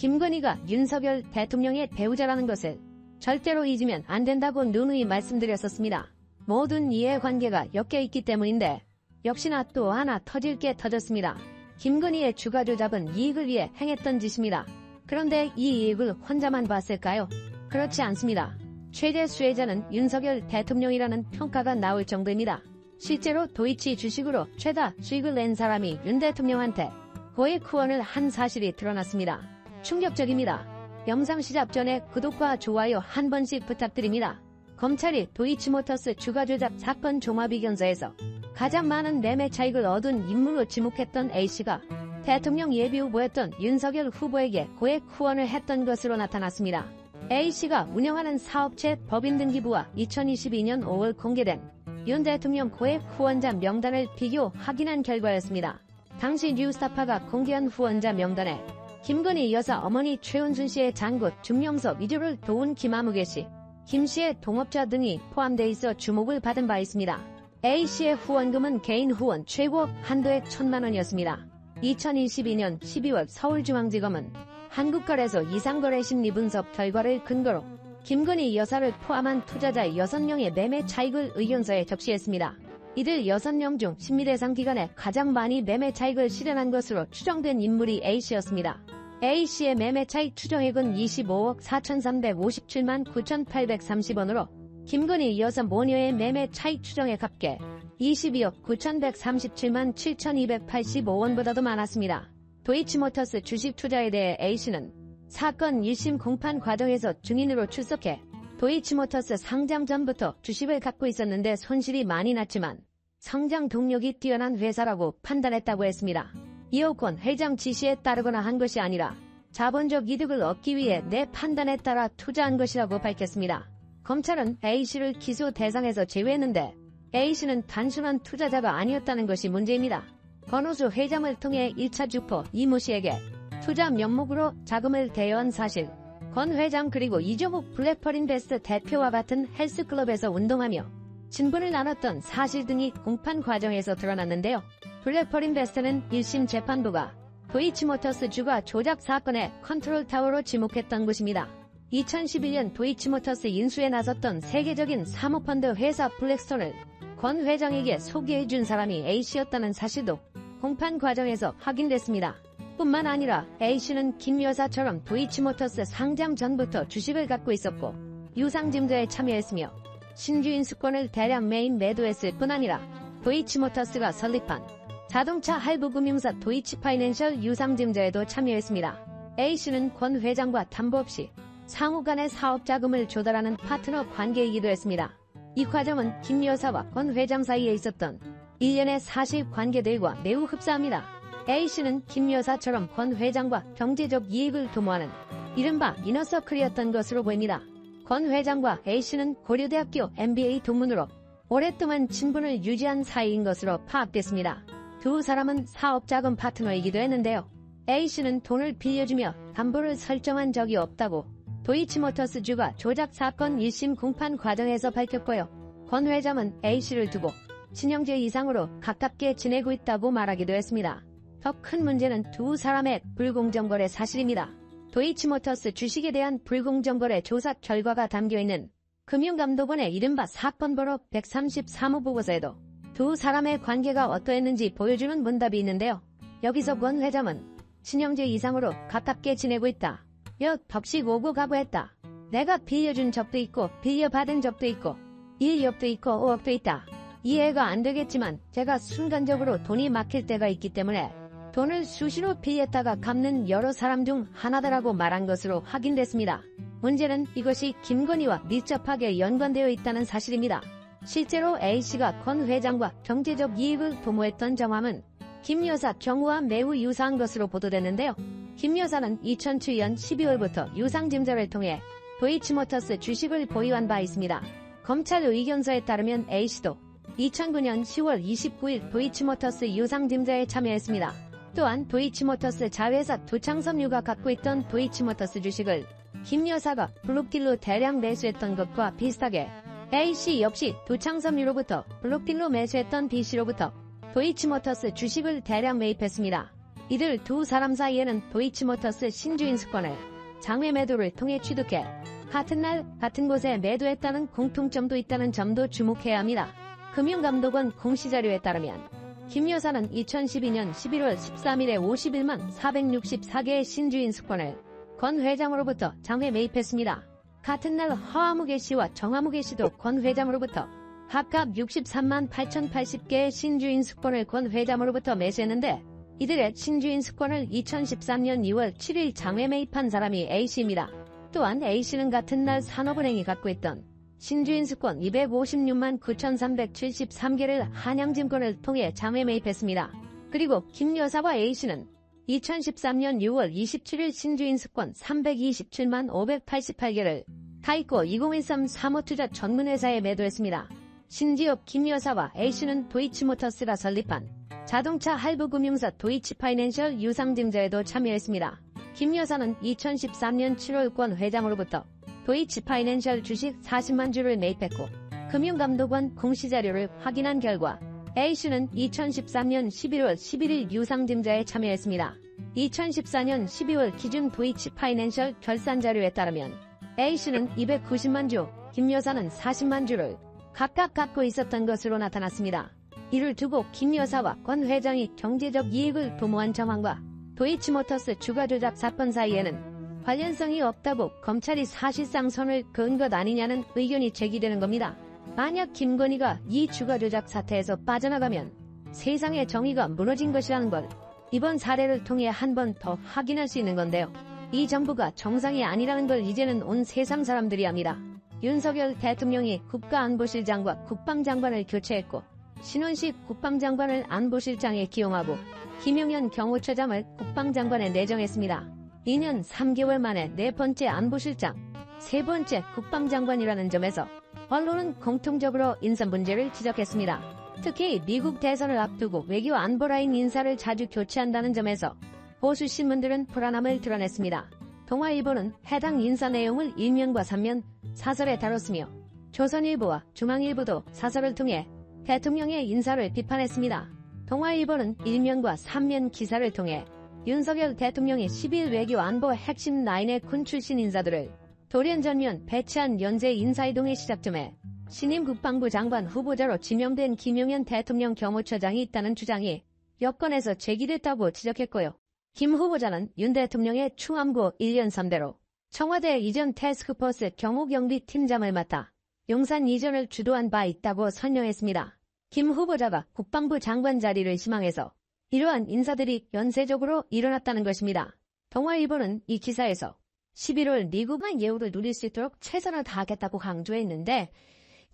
김건희가 윤석열 대통령의 배우자라는 것을 절대로 잊으면 안 된다고 누누이 말씀드렸었습니다. 모든 이해관계가 엮여있기 때문인데 역시나 또 하나 터질 게 터졌습니다. 김건희의 주가 조작은 이익을 위해 행했던 짓입니다. 그런데 이 이익을 혼자만 봤을까요? 그렇지 않습니다. 최대 수혜자는 윤석열 대통령이라는 평가가 나올 정도입니다. 실제로 도이치 주식으로 최다 수익을 낸 사람이 윤 대통령한테 고액 후원을 한 사실이 드러났습니다. 충격적입니다. 영상 시작 전에 구독과 좋아요 한 번씩 부탁드립니다. 검찰이 도이치모터스 주가 조작 사건 종합이견서에서 가장 많은 매매 차익을 얻은 인물로 지목했던 A씨가 대통령 예비후보였던 윤석열 후보에게 고액 후원을 했던 것으로 나타났습니다. A씨가 운영하는 사업체 법인등기부와 2022년 5월 공개된 윤 대통령 고액 후원자 명단을 비교 확인한 결과였습니다. 당시 뉴스타파가 공개한 후원자 명단에 김건희 여사 어머니 최은순 씨의 장고 증명서 위조를 도운 김아무개 씨, 김 씨의 동업자 등이 포함돼 있어 주목을 받은 바 있습니다. A씨의 후원금은 개인 후원 최고 한도액 1,000만 원이었습니다. 2022년 12월 서울중앙지검은 한국거래소 이상거래 심리분석 결과를 근거로 김건희 여사를 포함한 투자자 6명의 매매 차익을 의견서에 적시했습니다. 이들 6명 중 심의대상 기간에 가장 많이 매매 차익을 실현한 것으로 추정된 인물이 A씨였습니다. A씨의 매매 차익 추정액은 25억 4,357만 9,830원으로 김건희 여사 모녀의 매매 차익 추정액 합계 22억 9,137만 7,285원보다도 많았습니다. 도이치모터스 주식 투자에 대해 A씨는 사건 1심 공판 과정에서 증인으로 출석해 도이치모터스 상장 전부터 주식을 갖고 있었는데 손실이 많이 났지만 성장 동력이 뛰어난 회사라고 판단했다고 했습니다. 이호권 회장 지시에 따르거나 한 것이 아니라 자본적 이득을 얻기 위해 내 판단에 따라 투자한 것이라고 밝혔습니다. 검찰은 A씨를 기소 대상에서 제외했는데 A씨는 단순한 투자자가 아니었다는 것이 문제입니다. 권오수 회장을 통해 1차 주포 이모 씨에게 투자 명목으로 자금을 대여한 사실, 권 회장 그리고 이종욱 블랙펄인베스트 대표와 같은 헬스클럽에서 운동하며 친분을 나눴던 사실 등이 공판 과정에서 드러났는데요. 블랙펄인베스트는 1심 재판부가 도이치모터스 주가 조작 사건의 컨트롤타워로 지목했던 곳입니다. 2011년 도이치모터스 인수에 나섰던 세계적인 사모펀드 회사 블랙스톤을 권 회장에게 소개해준 사람이 A씨였다는 사실도 공판 과정에서 확인됐습니다. 뿐만 아니라 A씨는 김 여사처럼 도이치모터스 상장 전부터 주식을 갖고 있었고 유상증자에 참여했으며 신규 인수권을 대량 매입 매도했을 뿐 아니라 도이치모터스가 설립한 자동차 할부금융사 도이치파이낸셜 유상증자에도 참여했습니다. A씨는 권 회장과 담보 없이 상호 간의 사업 자금을 조달하는 파트너 관계이기도 했습니다. 이 과정은 김 여사와 권 회장 사이에 있었던 일련의 사실관계들과 매우 흡사합니다. A씨는 김 여사처럼 권 회장과 경제적 이익을 도모하는 이른바 이너서클이었던 것으로 보입니다. 권 회장과 A씨는 고려대학교 MBA 동문으로 오랫동안 친분을 유지한 사이인 것으로 파악됐습니다. 두 사람은 사업자금 파트너이기도 했는데요. A씨는 돈을 빌려주며 담보를 설정한 적이 없다고 도이치모터스 주가 조작 사건 1심 공판 과정에서 밝혔고요. 권 회장은 A씨를 두고 친형제 이상으로 가깝게 지내고 있다고 말하기도 했습니다. 더 큰 문제는 두 사람의 불공정거래 사실입니다. 도이치모터스 주식에 대한 불공정거래 조사 결과가 담겨있는 금융감독원의 이른바 사건번호 133호 보고서에도 두 사람의 관계가 어떠했는지 보여주는 문답이 있는데요. 여기서 권 회장은 친형제 이상으로 가깝게 지내고 있다. 몇 덕씩 오고 가고 했다. 내가 빌려준 적도 있고 빌려받은 적도 있고 1억도 있고 5억도 있다. 이해가 안 되겠지만 제가 순간적으로 돈이 막힐 때가 있기 때문에 돈을 수시로 빌렸다가 갚는 여러 사람 중 하나다라고 말한 것으로 확인됐습니다. 문제는 이것이 김건희와 밀접하게 연관되어 있다는 사실입니다. 실제로 A씨가 권 회장과 경제적 이익을 도모했던 정황은 김 여사 경우와 매우 유사한 것으로 보도됐는데요. 김 여사는 2007년 12월부터 유상증자를 통해 도이치모터스 주식을 보유한 바 있습니다. 검찰 의견서에 따르면 A씨도 2009년 10월 29일 도이치모터스 유상증자에 참여했습니다. 또한 도이치모터스 자회사 두창섬유가 갖고 있던 도이치모터스 주식을 김 여사가 블록딜로 대량 매수했던 것과 비슷하게 A씨 역시 두창섬유로부터 블록딜로 매수했던 B씨로부터 도이치모터스 주식을 대량 매입했습니다. 이들 두 사람 사이에는 도이치모터스 신주인수권을 장외 매도를 통해 취득해 같은 날 같은 곳에 매도했다는 공통점도 있다는 점도 주목해야 합니다. 금융감독원 공시자료에 따르면 김 여사는 2012년 11월 13일에 51만 464개의 신주인수권을 권 회장으로부터 장외 매입했습니다. 같은 날 허아무개 씨와 정아무개 씨도 권 회장으로부터 각각 63만 8,080개의 신주인수권을 권 회장으로부터 매수했는데 이들의 신주인수권을 2013년 2월 7일 장외 매입한 사람이 A씨입니다. 또한 A씨는 같은 날 산업은행이 갖고 있던 신주인수권 256만 9,373개를 한양증권을 통해 장외 매입했습니다. 그리고 김 여사와 A씨는 2013년 6월 27일 신주인수권 327만 588개를 타이코 2013 사모투자 전문회사에 매도했습니다. 심지어 김 여사와 A씨는 도이치모터스가 설립한 자동차 할부금융사 도이치파이낸셜 유상증자에도 참여했습니다. 김 여사는 2013년 7월권 회장으로부터 도이치파이낸셜 주식 40만 주를 매입했고 금융감독원 공시자료를 확인한 결과 A씨는 2013년 11월 11일 유상증자에 참여했습니다. 2014년 12월 기준 도이치파이낸셜 결산자료에 따르면 A씨는 290만 주, 김 여사는 40만 주를 각각 갖고 있었던 것으로 나타났습니다. 이를 두고 김 여사와 권 회장이 경제적 이익을 도모한 정황과 도이치모터스 주가 조작 사건 사이에는 관련성이 없다고 검찰이 사실상 선을 그은 것 아니냐는 의견이 제기되는 겁니다. 만약 김건희가 이 주가 조작 사태에서 빠져나가면 세상의 정의가 무너진 것이라는 걸 이번 사례를 통해 한 번 더 확인할 수 있는 건데요. 이 정부가 정상이 아니라는 걸 이제는 온 세상 사람들이 압니다. 윤석열 대통령이 국가안보실장과 국방장관을 교체했고 신원식 국방장관을 안보실장에 기용하고 김용현 경호처장을 국방장관에 내정했습니다. 2년 3개월 만에 네 번째 안보실장, 세 번째 국방장관이라는 점에서 언론은 공통적으로 인사 문제를 지적했습니다. 특히 미국 대선을 앞두고 외교 안보라인 인사를 자주 교체한다는 점에서 보수 신문들은 불안함을 드러냈습니다. 동아일보는 해당 인사 내용을 1면과 3면 사설에 다뤘으며 조선일보와 중앙일보도 사설을 통해 대통령의 인사를 비판했습니다. 동아일보는 1면과 3면 기사를 통해 윤석열 대통령이 10일 외교 안보 핵심 라인의 군 출신 인사들을 돌연전면 배치한 연재 인사이동의 시작점에 신임 국방부 장관 후보자로 지명된 김용현 대통령 경호처장이 있다는 주장이 여권에서 제기됐다고 지적했고요. 김 후보자는 윤 대통령의 충암고 1년 3대로 청와대 이전 태스크포스 경호경비팀장을 맡아 용산 이전을 주도한 바 있다고 설명했습니다. 김 후보자가 국방부 장관 자리를 희망해서 이러한 인사들이 연쇄적으로 일어났다는 것입니다. 동아일보는 이 기사에서 11월 미국만 예우를 누릴 수 있도록 최선을 다하겠다고 강조했는데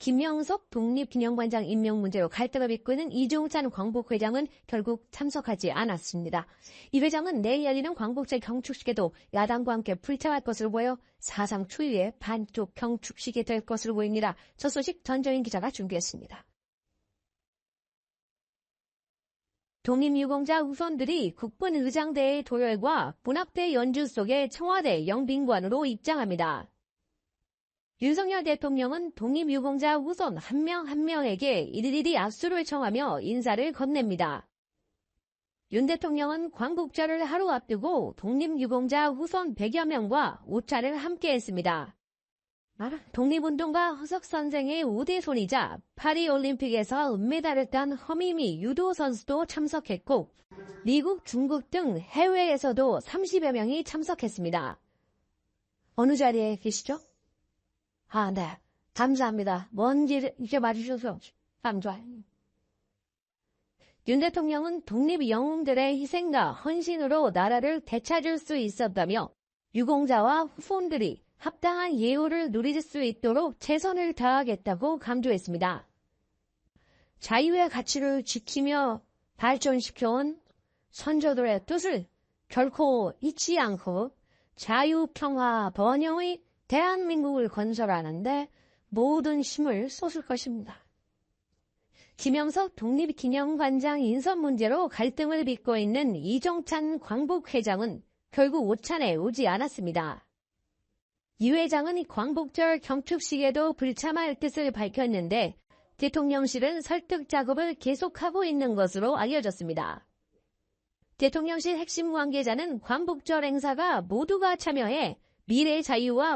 김영석 독립기념관장 임명 문제로 갈등을 빚고 있는 이종찬 광복회장은 결국 참석하지 않았습니다. 이 회장은 내일 열리는 광복절 경축식에도 야당과 함께 불참할 것으로 보여 사상 초유의 반쪽 경축식이 될 것으로 보입니다. 저 소식 전정인 기자가 준비했습니다. 독립유공자 후손들이 국군의장대의 도열과 분합대 연주 속에 청와대 영빈관으로 입장합니다. 윤석열 대통령은 독립유공자 후손 한 명 한 명에게 일일이 악수를 청하며 인사를 건넵니다. 윤 대통령은 광복절을 하루 앞두고 독립유공자 후손 100여 명과 오차를 함께했습니다. 독립운동가 허석선생의 우대손이자 파리올림픽에서 은메달을 딴 허미미 유도 선수도 참석했고 미국, 중국 등 해외에서도 30여 명이 참석했습니다. 어느 자리에 계시죠? 네. 감사합니다. 먼 길 이렇게 와주셔서 참 좋아요. 윤 대통령은 독립 영웅들의 희생과 헌신으로 나라를 되찾을 수 있었다며 유공자와 후손들이 합당한 예우를 누릴 수 있도록 최선을 다하겠다고 강조했습니다. 자유의 가치를 지키며 발전시켜온 선조들의 뜻을 결코 잊지 않고 자유, 평화, 번영의 대한민국을 건설하는데 모든 힘을 쏟을 것입니다. 김영석 독립기념관장 인선 문제로 갈등을 빚고 있는 이종찬 광복회장은 결국 오찬에 오지 않았습니다. 이 회장은 광복절 경축식에도 불참할 뜻을 밝혔는데 대통령실은 설득 작업을 계속하고 있는 것으로 알려졌습니다. 대통령실 핵심 관계자는 광복절 행사가 모두가 참여해 미래 자유와